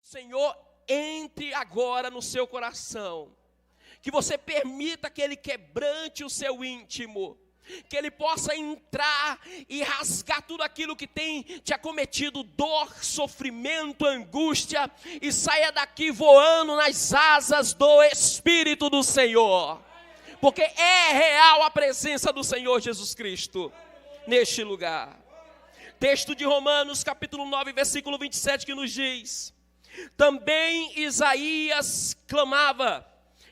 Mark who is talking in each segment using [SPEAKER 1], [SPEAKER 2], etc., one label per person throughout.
[SPEAKER 1] Senhor entre agora no seu coração, que você permita que Ele quebrante o seu íntimo, que Ele possa entrar e rasgar tudo aquilo que tem te acometido, dor, sofrimento, angústia, e saia daqui voando nas asas do Espírito do Senhor, porque é real a presença do Senhor Jesus Cristo neste lugar. Texto de Romanos capítulo 9, versículo 27, que nos diz: também Isaías clamava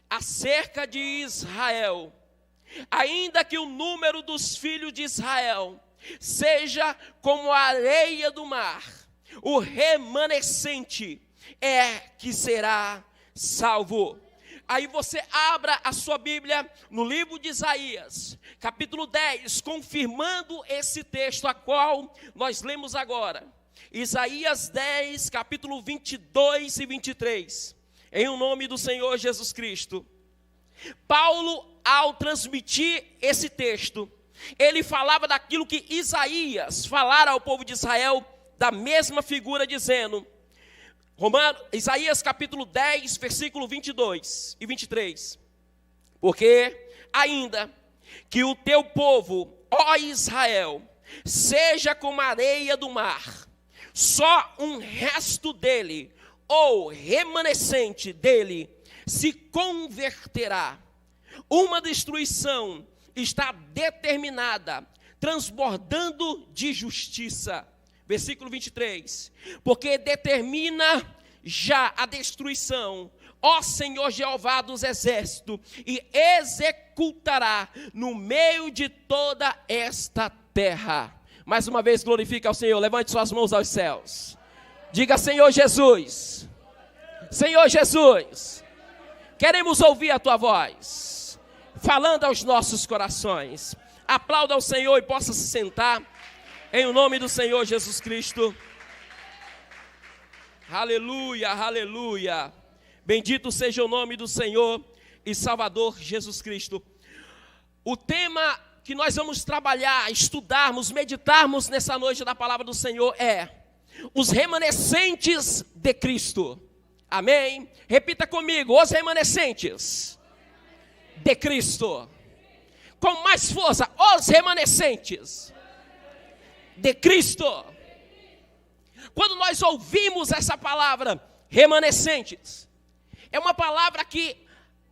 [SPEAKER 1] acerca de Israel, ainda que o número dos filhos de Israel seja como a areia do mar, o remanescente é que será salvo. Aí você abra a sua Bíblia no livro de Isaías, capítulo 10, confirmando esse texto a qual nós lemos agora. Isaías 10, capítulo 22 e 23. Em o nome do Senhor Jesus Cristo. Paulo, ao transmitir esse texto, ele falava daquilo que Isaías falara ao povo de Israel, da mesma figura, dizendo, Isaías capítulo 10, versículo 22 e 23. Porque ainda que o teu povo, ó Israel, seja como a areia do mar, só um resto dele, ou remanescente dele, se converterá. Uma destruição está determinada, transbordando de justiça. Versículo 23. Porque determina já a destruição, ó Senhor Jeová dos exércitos, e executará no meio de toda esta terra. Mais uma vez glorifica ao Senhor, levante suas mãos aos céus. Diga: Senhor Jesus, Senhor Jesus, queremos ouvir a tua voz, falando aos nossos corações. Aplauda ao Senhor e possa se sentar, em o nome do Senhor Jesus Cristo. Aleluia, aleluia. Bendito seja o nome do Senhor e Salvador Jesus Cristo. O tema que nós vamos trabalhar, estudarmos, meditarmos nessa noite da palavra do Senhor é os remanescentes de Cristo. Amém? Repita comigo: os remanescentes de Cristo. Com mais força: os remanescentes de Cristo. Quando nós ouvimos essa palavra, remanescentes, é uma palavra que,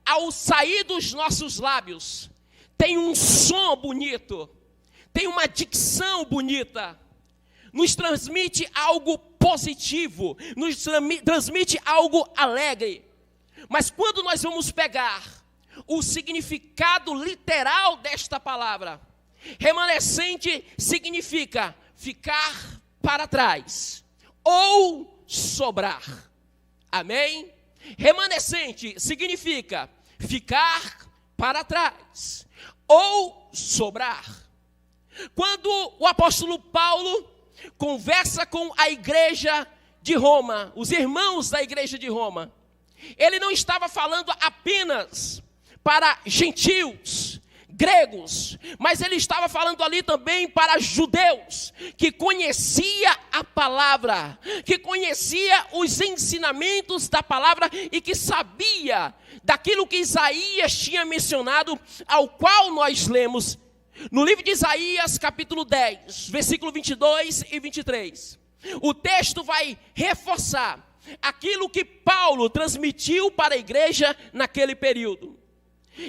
[SPEAKER 1] ao sair dos nossos lábios, tem um som bonito, tem uma dicção bonita, nos transmite algo positivo, nos transmite algo alegre. Mas quando nós vamos pegar o significado literal desta palavra, remanescente significa ficar para trás ou sobrar. Amém? Remanescente significa ficar para trás ou sobrar. Quando o apóstolo Paulo conversa com a igreja de Roma, os irmãos da igreja de Roma, ele não estava falando apenas para gentios, gregos, mas ele estava falando ali também para judeus, que conhecia a palavra, que conhecia os ensinamentos da palavra e que sabia daquilo que Isaías tinha mencionado, ao qual nós lemos no livro de Isaías capítulo 10, versículo 22 e 23. O texto vai reforçar aquilo que Paulo transmitiu para a igreja naquele período.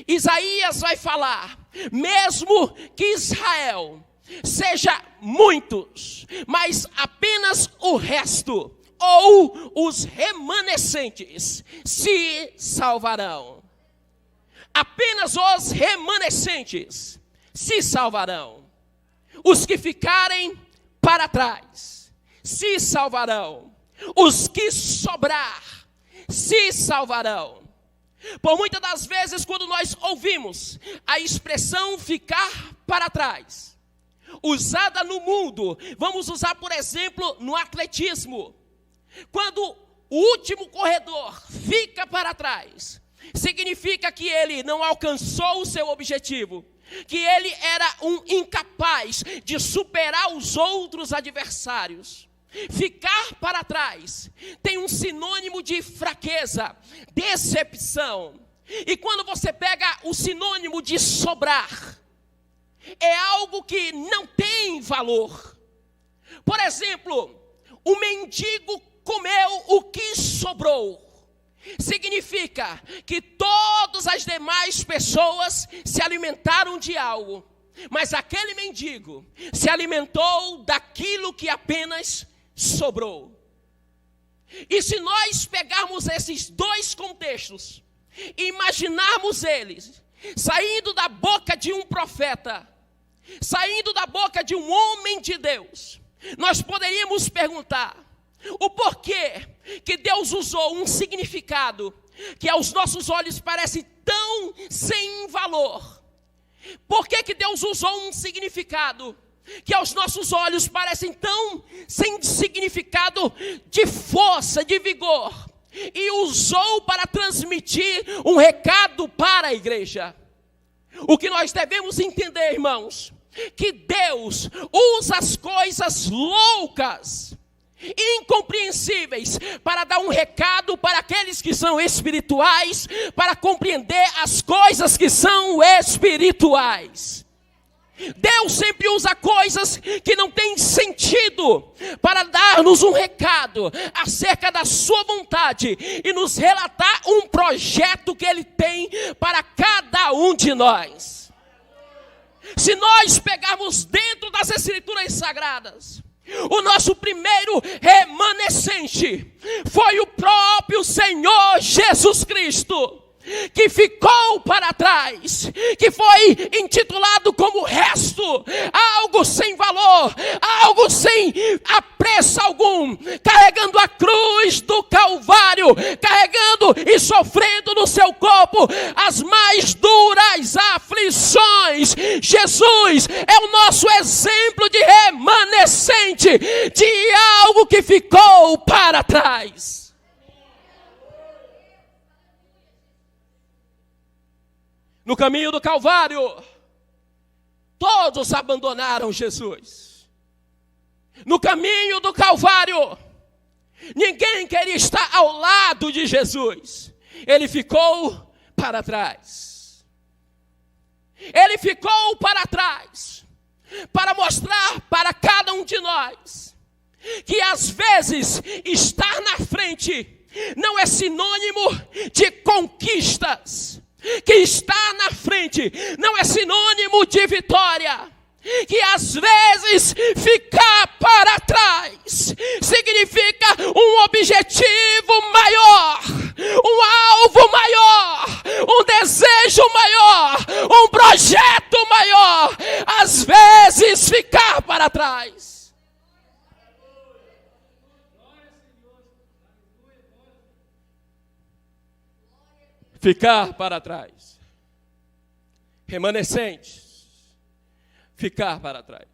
[SPEAKER 1] Isaías vai falar, mesmo que Israel seja muitos, mas apenas o resto, ou os remanescentes, se salvarão. Apenas os remanescentes se salvarão. Os que ficarem para trás se salvarão. Os que sobrar se salvarão. Por muitas das vezes, quando nós ouvimos a expressão ficar para trás, usada no mundo, vamos usar, por exemplo, no atletismo. Quando o último corredor fica para trás, significa que ele não alcançou o seu objetivo, que ele era um incapaz de superar os outros adversários. Ficar para trás tem um sinônimo de fraqueza, decepção. E quando você pega o sinônimo de sobrar, é algo que não tem valor. Por exemplo, o mendigo comeu o que sobrou. Significa que todas as demais pessoas se alimentaram de algo, mas aquele mendigo se alimentou daquilo que apenas sobrou. E se nós pegarmos esses dois contextos e imaginarmos eles saindo da boca de um profeta, saindo da boca de um homem de Deus, nós poderíamos perguntar: o porquê que Deus usou um significado que aos nossos olhos parece tão sem valor? Por que Deus usou um significado que aos nossos olhos parecem tão sem significado de força, de vigor, e usou para transmitir um recado para a igreja? O que nós devemos entender, irmãos, que Deus usa as coisas loucas, incompreensíveis, para dar um recado para aqueles que são espirituais, para compreender as coisas que são espirituais. Deus sempre usa coisas que não têm sentido para dar-nos um recado acerca da sua vontade e nos relatar um projeto que Ele tem para cada um de nós. Se nós pegarmos dentro das Escrituras Sagradas, o nosso primeiro remanescente foi o próprio Senhor Jesus Cristo, que ficou para trás, que foi intitulado como resto, algo sem valor, algo sem apreço algum, carregando a cruz do Calvário, carregando e sofrendo no seu corpo as mais duras aflições. Jesus é o nosso exemplo de remanescente, de algo que ficou para trás. No caminho do Calvário, todos abandonaram Jesus. No caminho do Calvário, ninguém queria estar ao lado de Jesus. Ele ficou para trás. Ele ficou para trás para mostrar para cada um de nós que às vezes estar na frente não é sinônimo de conquistas, que estar na frente não é sinônimo de vitória, que às vezes ficar para trás significa um objetivo maior, um alvo maior, um desejo maior, um projeto maior. Às vezes ficar para trás. Ficar para trás. Remanescentes. Ficar para trás.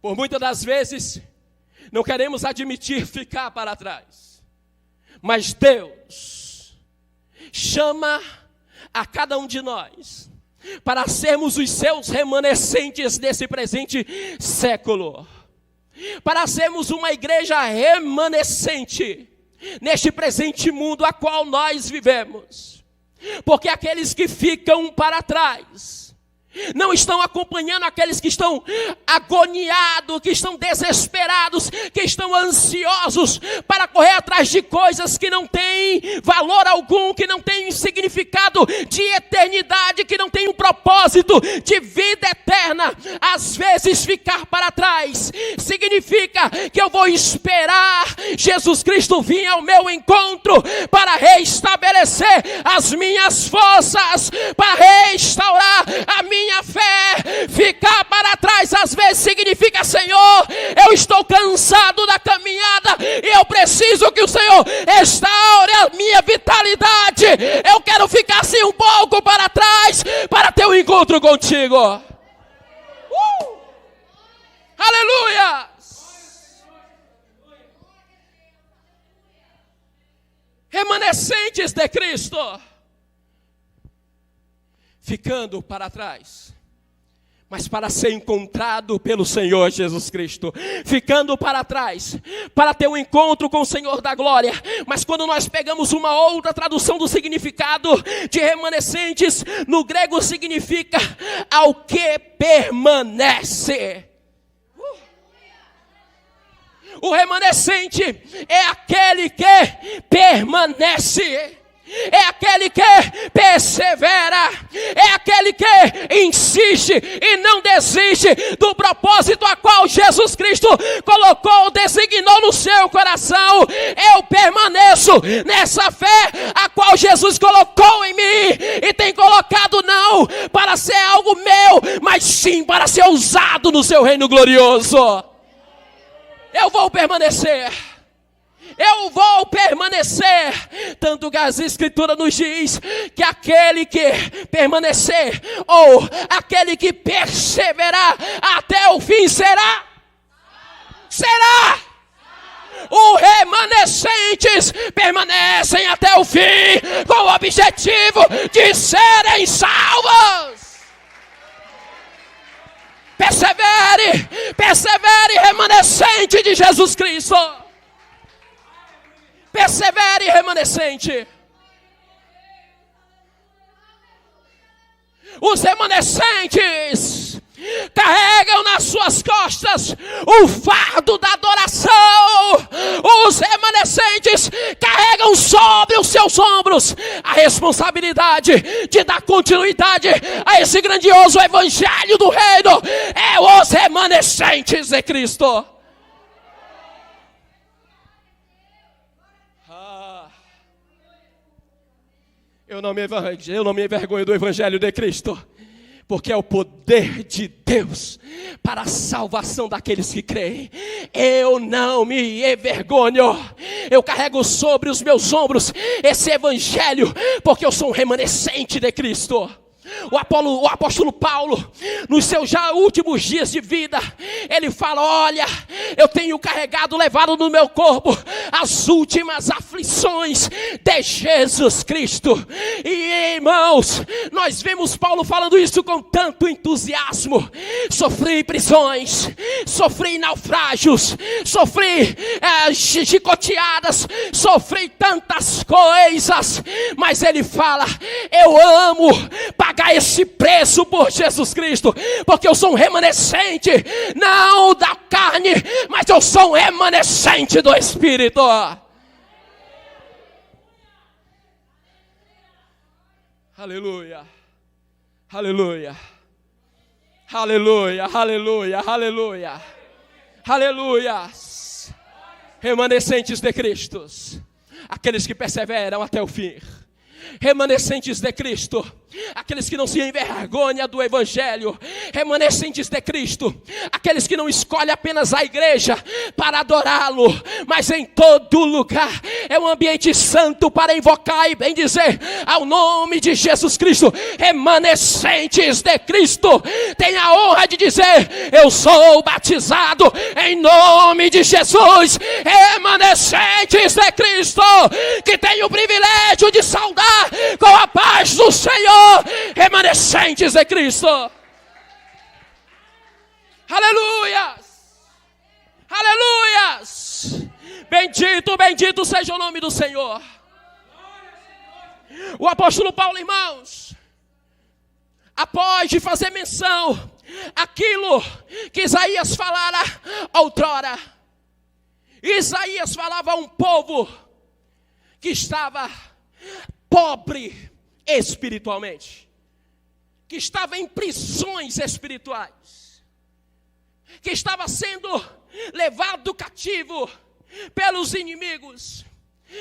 [SPEAKER 1] Por muitas das vezes, não queremos admitir ficar para trás. Mas Deus chama a cada um de nós para sermos os seus remanescentes desse presente século. Para sermos uma igreja remanescente neste presente mundo a qual nós vivemos. Porque aqueles que ficam para trás não estão acompanhando aqueles que estão agoniados, que estão desesperados, que estão ansiosos para correr atrás de coisas que não têm valor algum, que não têm significado de eternidade, que não têm um propósito de vida eterna. Às vezes ficar para trás significa que eu vou esperar Jesus Cristo vir ao meu encontro para restabelecer as minhas forças, para restaurar a minha fé. Ficar para trás às vezes significa: Senhor, eu estou cansado da caminhada e eu preciso que o Senhor restaure a minha vitalidade. Eu quero ficar assim um pouco para trás para ter um encontro contigo. Aleluia! Remanescentes de Cristo, ficando para trás. mas para ser encontrado pelo Senhor Jesus Cristo, ficando para trás, para ter um encontro com o Senhor da glória. Mas quando nós pegamos uma outra tradução do significado de remanescentes, no grego significa ao que permanece. O remanescente é aquele que permanece. É aquele que persevera, é aquele que insiste e não desiste do propósito a qual Jesus Cristo colocou, designou no seu coração. Eu permaneço nessa fé a qual Jesus colocou em mim e tem colocado não para ser algo meu, mas sim para ser usado no seu reino glorioso. Eu vou permanecer. Eu vou permanecer, tanto que as Escrituras nos diz que aquele que permanecer, ou aquele que perseverar até o fim será. Os remanescentes permanecem até o fim, com o objetivo de serem salvos. Persevere, remanescente de Jesus Cristo. Persevere, remanescente. Os remanescentes carregam nas suas costas o fardo da adoração. Os remanescentes carregam sobre os seus ombros a responsabilidade de dar continuidade a esse grandioso evangelho do reino. É os remanescentes de Cristo. Eu não me envergonho do evangelho de Cristo, porque é o poder de Deus para a salvação daqueles que creem. Eu não me envergonho. Eu carrego sobre os meus ombros esse evangelho, porque eu sou um remanescente de Cristo. O apóstolo Paulo, nos seus já últimos dias de vida, ele fala: olha, eu tenho carregado, levado no meu corpo as últimas aflições de Jesus Cristo. E irmãos, nós vemos Paulo falando isso com tanto entusiasmo. Sofri prisões, sofri naufrágios, sofri chicoteadas, sofri tantas coisas, mas ele fala: eu amo pagar esse preço por Jesus Cristo, porque eu sou um remanescente, não da carne, mas eu sou um remanescente do Espírito. Aleluia, aleluia, aleluia, aleluia, aleluia, aleluia. Remanescentes de Cristo, aqueles que perseveram até o fim. Remanescentes de Cristo, aqueles que não se envergonham do evangelho. Remanescentes de Cristo, aqueles que não escolhem apenas a igreja para adorá-lo, mas em todo lugar é um ambiente santo para invocar e bem dizer ao nome de Jesus Cristo. Remanescentes de Cristo têm a honra de dizer: eu sou batizado em nome de Jesus. Remanescentes de Cristo, que têm o privilégio de saudar com a paz do Senhor. Remanescentes de Cristo. Aleluias, aleluias. Bendito seja o nome do Senhor. O apóstolo Paulo, irmãos, após de fazer menção aquilo que Isaías falara outrora, Isaías falava a um povo que estava pobre espiritualmente, que estava em prisões espirituais, que estava sendo levado cativo pelos inimigos.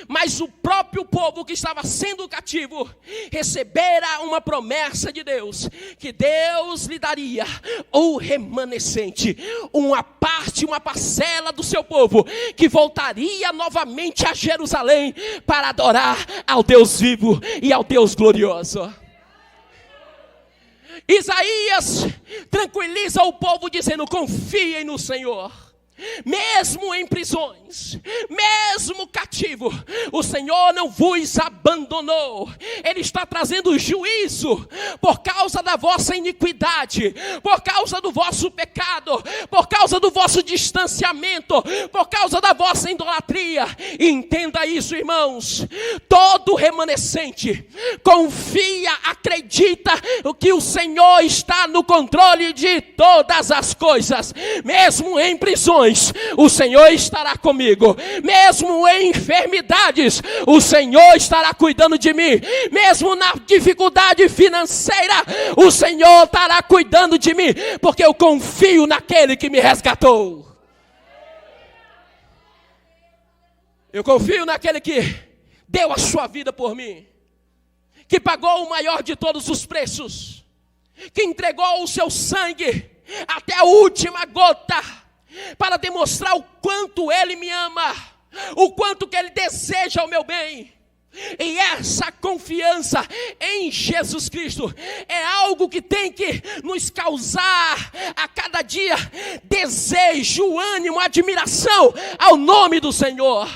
[SPEAKER 1] Mas o próprio povo que estava sendo cativo recebera uma promessa de Deus, que Deus lhe daria o remanescente, uma parte, uma parcela do seu povo, que voltaria novamente a Jerusalém para adorar ao Deus vivo e ao Deus glorioso. Isaías tranquiliza o povo dizendo: confiem no Senhor. mesmo em prisões, mesmo cativo, o Senhor não vos abandonou. Ele está trazendo juízo por causa da vossa iniquidade, por causa do vosso pecado, por causa do vosso distanciamento, por causa da vossa idolatria. E entenda isso, irmãos, todo remanescente confia, acredita que o Senhor está no controle de todas as coisas. Mesmo em prisões, o Senhor estará comigo. Mesmo em enfermidades, o Senhor estará cuidando de mim. Mesmo na dificuldade financeira, o Senhor estará cuidando de mim, porque eu confio naquele que me resgatou. Eu confio naquele que deu a sua vida por mim, que pagou o maior de todos os preços, que entregou o seu sangue até a última gota, para demonstrar o quanto Ele me ama, o quanto que Ele deseja o meu bem. E essa confiança em Jesus Cristo é algo que tem que nos causar a cada dia desejo, ânimo, admiração ao nome do Senhor.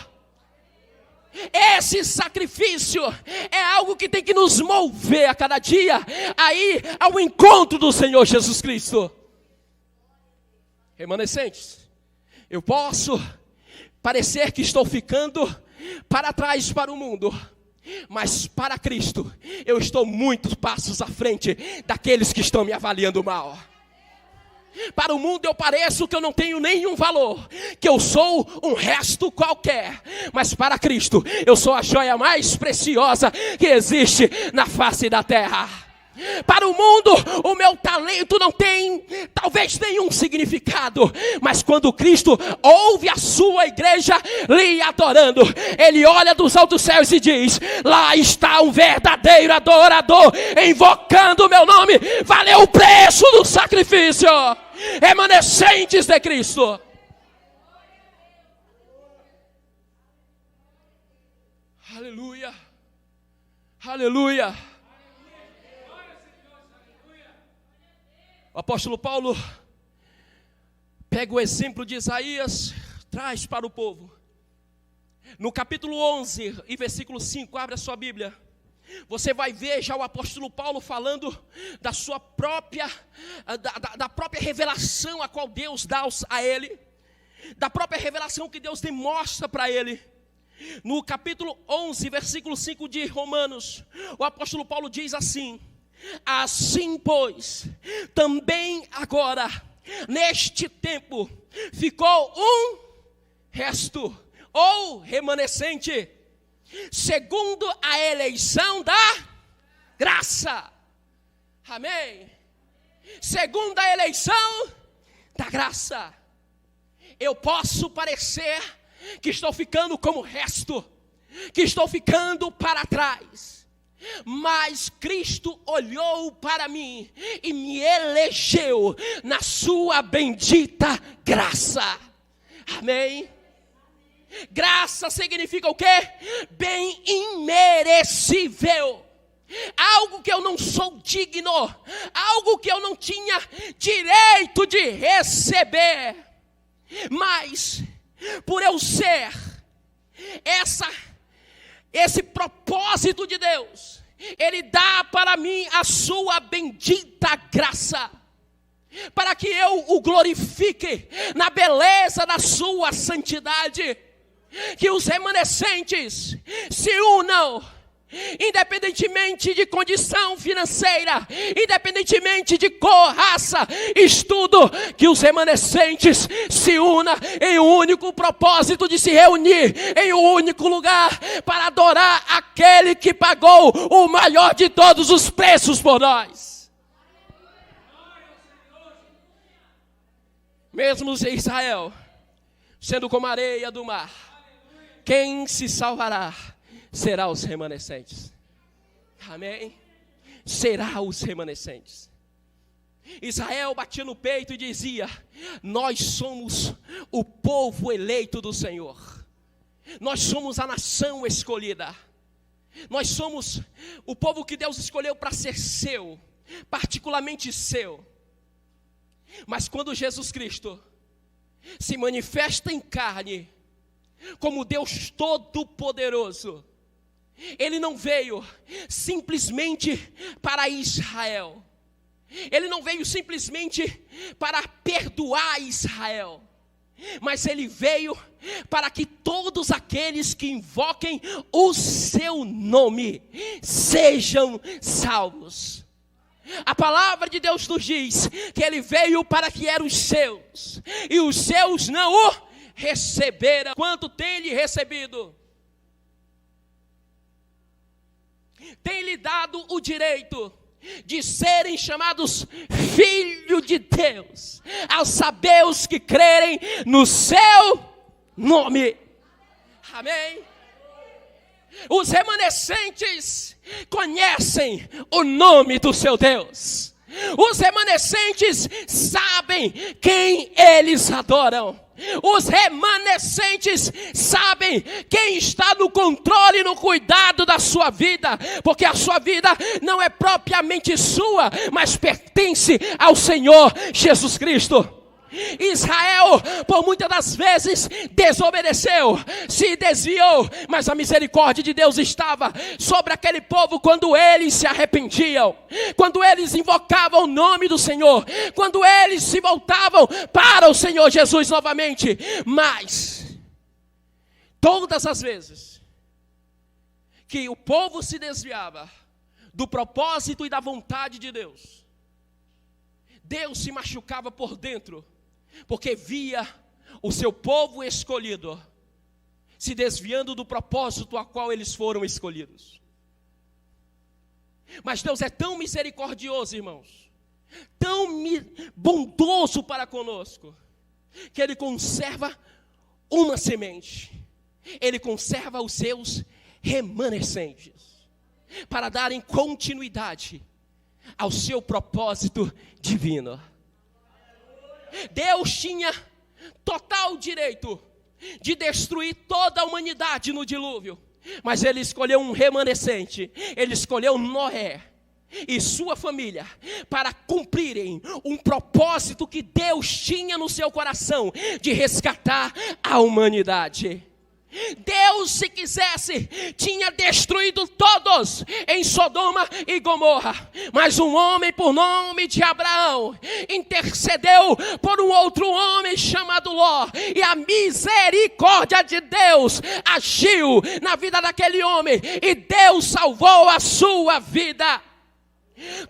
[SPEAKER 1] Esse sacrifício é algo que tem que nos mover a cada dia aí ao encontro do Senhor Jesus Cristo. Remanescentes, eu posso parecer que estou ficando para trás para o mundo, mas para Cristo eu estou muitos passos à frente daqueles que estão me avaliando mal. Para o mundo eu pareço que eu não tenho nenhum valor, que eu sou um resto qualquer, mas para Cristo eu sou a joia mais preciosa que existe na face da terra. Para o mundo, o meu talento não tem talvez nenhum significado, mas quando Cristo ouve a sua igreja lhe adorando, Ele olha dos altos céus e diz: lá está um verdadeiro adorador, invocando o meu nome, valeu o preço do sacrifício. Remanescentes de Cristo. Aleluia, aleluia. O apóstolo Paulo pega o exemplo de Isaías, traz para o povo. No capítulo 11 e versículo 5, abre a sua Bíblia. Você vai ver já o apóstolo Paulo falando da sua própria, da própria revelação a qual Deus dá a ele. Da própria revelação que Deus demonstra para ele. No capítulo 11, versículo 5 de Romanos, o apóstolo Paulo diz assim: assim, pois, também agora, neste tempo, ficou um resto, ou remanescente, segundo a eleição da graça. Amém? Segundo a eleição da graça. Eu posso parecer que estou ficando como resto, que estou ficando para trás, mas Cristo olhou para mim e me elegeu na sua bendita graça. Amém? Graça significa o quê? Bem imerecível. Algo que eu não sou digno, algo que eu não tinha direito de receber, mas por eu ser esse propósito de Deus, Ele dá para mim a sua bendita graça, para que eu o glorifique na beleza da sua santidade, que os remanescentes se unam, independentemente de condição financeira, independentemente de cor, raça, estudo, que os remanescentes se unam em um único propósito de se reunir em um único lugar para adorar aquele que pagou o maior de todos os preços por nós. Mesmo Israel sendo como a areia do mar, quem se salvará será os remanescentes. Amém? Será os remanescentes. Israel batia no peito e dizia: nós somos o povo eleito do Senhor. Nós somos a nação escolhida. Nós somos o povo que Deus escolheu para ser seu, particularmente seu. Mas quando Jesus Cristo, se manifesta em carne como Deus Todo-Poderoso. Ele não veio simplesmente para Israel. Ele não veio simplesmente para perdoar Israel. Mas ele veio para que todos aqueles que invoquem o seu nome sejam salvos. A palavra de Deus nos diz que ele veio para que eram os seus, e os seus não o receberam. Quanto tem lhe recebido? Tem lhe dado o direito de serem chamados filhos de Deus, ao saber os que crerem no seu nome. Amém? Os remanescentes conhecem o nome do seu Deus. Os remanescentes sabem quem eles adoram. Os remanescentes sabem quem está no controle e no cuidado da sua vida, porque a sua vida não é propriamente sua, mas pertence ao Senhor Jesus Cristo. Israel, por muitas das vezes, desobedeceu, se desviou, mas a misericórdia de Deus estava sobre aquele povo quando eles se arrependiam, quando eles invocavam o nome do Senhor, quando eles se voltavam para o Senhor Jesus novamente. Mas todas as vezes que o povo se desviava do propósito e da vontade de Deus, Deus se machucava por dentro, porque via o seu povo escolhido se desviando do propósito a qual eles foram escolhidos. Mas Deus é tão misericordioso, irmãos, tão bondoso para conosco, que Ele conserva uma semente, Ele conserva os seus remanescentes, para darem continuidade ao seu propósito divino. Deus tinha total direito de destruir toda a humanidade no dilúvio, mas Ele escolheu um remanescente. Ele escolheu Noé e sua família para cumprirem um propósito que Deus tinha no seu coração, de resgatar a humanidade. Deus, se quisesse, tinha destruído todos em Sodoma e Gomorra, mas um homem por nome de Abraão intercedeu por um outro homem chamado Ló, e a misericórdia de Deus agiu na vida daquele homem, e Deus salvou a sua vida.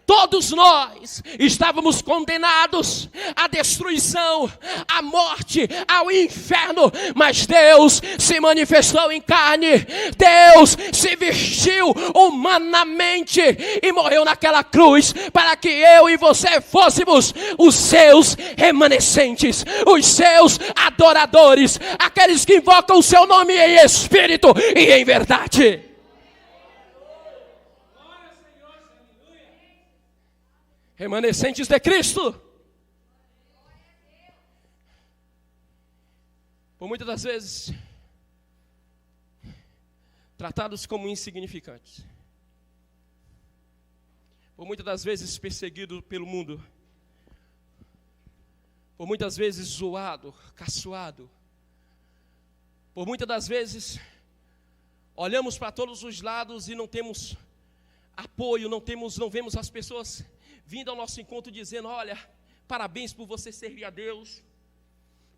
[SPEAKER 1] Todos nós estávamos condenados à destruição, à morte, ao inferno, mas Deus se manifestou em carne, Deus se vestiu humanamente e morreu naquela cruz para que eu e você fôssemos os seus remanescentes, os seus adoradores, aqueles que invocam o seu nome em espírito e em verdade. Remanescentes de Cristo. Por muitas das vezes tratados como insignificantes, por muitas das vezes perseguidos pelo mundo, por muitas vezes zoado, caçoado, por muitas das vezes olhamos para todos os lados e não temos apoio, não vemos as pessoas vindo ao nosso encontro dizendo: olha, parabéns por você servir a Deus,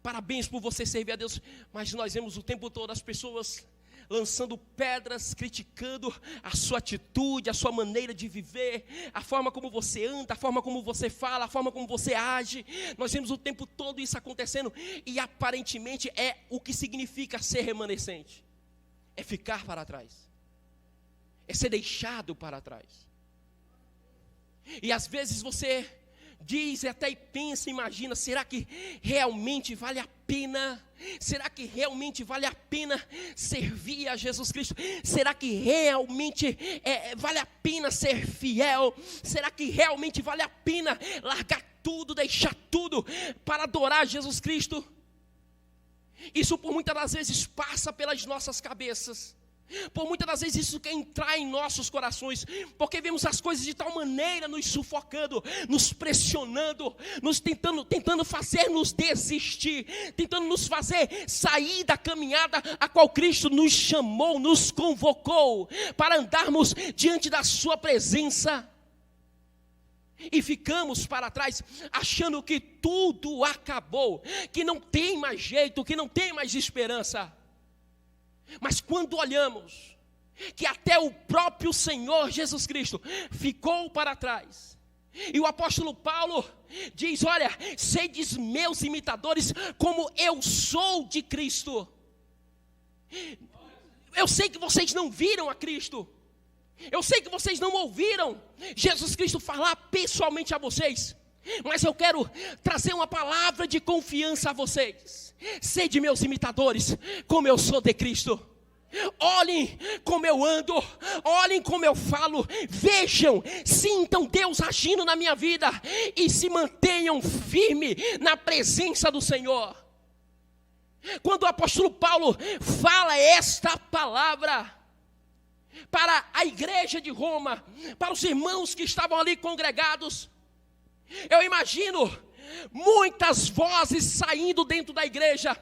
[SPEAKER 1] parabéns por você servir a Deus. Mas nós vemos o tempo todo as pessoas lançando pedras, criticando a sua atitude, a sua maneira de viver, a forma como você anda, a forma como você fala, a forma como você age. Nós vemos o tempo todo isso acontecendo, e aparentemente é o que significa ser remanescente: é ficar para trás, é ser deixado para trás. E às vezes você diz e até pensa, imagina: será que realmente vale a pena? Será que realmente vale a pena servir a Jesus Cristo? Será que realmente vale a pena ser fiel? Será que realmente vale a pena largar tudo, deixar tudo para adorar Jesus Cristo? Isso por muitas das vezes passa pelas nossas cabeças, Por muitas das vezes isso quer entrar em nossos corações, porque vemos as coisas de tal maneira nos sufocando, nos pressionando, tentando fazer-nos desistir, tentando nos fazer sair da caminhada a qual Cristo nos chamou, nos convocou, para andarmos diante da sua presença. E ficamos para trás, achando que tudo acabou, que não tem mais jeito, que não tem mais esperança. Mas quando olhamos que até o próprio Senhor Jesus Cristo ficou para trás, e o apóstolo Paulo diz: olha, sedes meus imitadores como eu sou de Cristo. Eu sei que vocês não viram a Cristo, eu sei que vocês não ouviram Jesus Cristo falar pessoalmente a vocês, mas eu quero trazer uma palavra de confiança a vocês. Sede meus imitadores, como eu sou de Cristo. Olhem como eu ando, olhem como eu falo, vejam, sintam Deus agindo na minha vida e se mantenham firmes na presença do Senhor. Quando o apóstolo Paulo fala esta palavra para a igreja de Roma, para os irmãos que estavam ali congregados, eu imagino muitas vozes saindo dentro da igreja,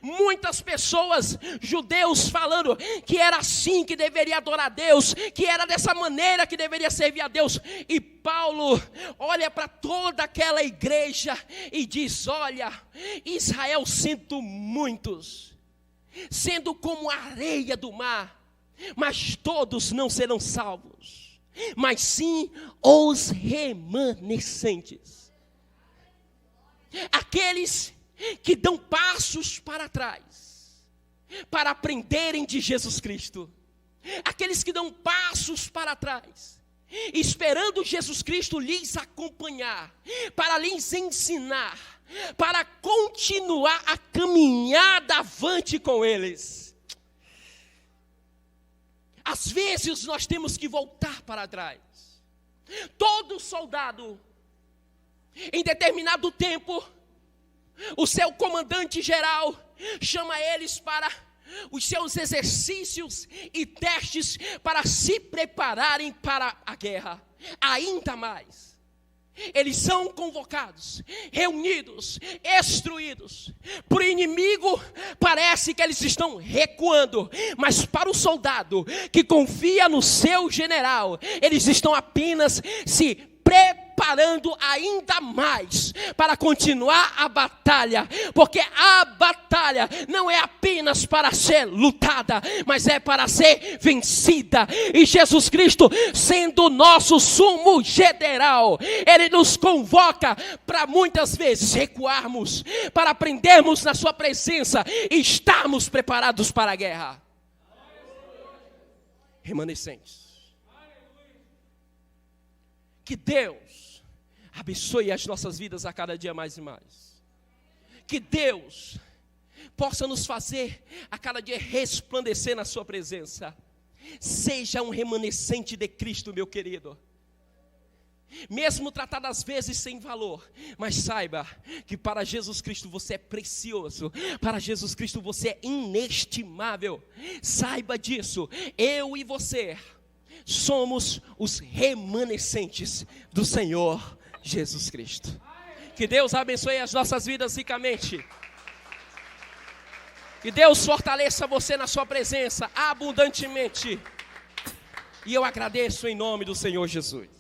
[SPEAKER 1] muitas pessoas, judeus, falando que era assim que deveria adorar a Deus, que era dessa maneira que deveria servir a Deus. E Paulo olha para toda aquela igreja e diz: olha, Israel sendo muitos, sendo como a areia do mar, mas todos não serão salvos, mas sim os remanescentes, aqueles que dão passos para trás, para aprenderem de Jesus Cristo, aqueles que dão passos para trás, esperando Jesus Cristo lhes acompanhar, para lhes ensinar, para continuar a caminhada avante com eles. Às vezes nós temos que voltar para trás. Todo soldado, em determinado tempo, o seu comandante geral chama eles para os seus exercícios e testes para se prepararem para a guerra. Ainda mais, eles são convocados, reunidos, instruídos. Para o inimigo parece que eles estão recuando, mas para o soldado que confia no seu general, eles estão apenas se preparando ainda mais para continuar a batalha, porque a batalha não é apenas para ser lutada, mas é para ser vencida. E Jesus Cristo, sendo nosso sumo general, Ele nos convoca para muitas vezes recuarmos, para aprendermos na sua presença e estarmos preparados para a guerra. Remanescentes. Que Deus abençoe as nossas vidas a cada dia mais e mais. Que Deus possa nos fazer a cada dia resplandecer na sua presença. Seja um remanescente de Cristo, meu querido. Mesmo tratado às vezes sem valor, mas saiba que para Jesus Cristo você é precioso, para Jesus Cristo você é inestimável. Saiba disso, eu e você somos os remanescentes do Senhor Jesus Cristo. Que Deus abençoe as nossas vidas ricamente. Que Deus fortaleça você na sua presença abundantemente. E eu agradeço em nome do Senhor Jesus.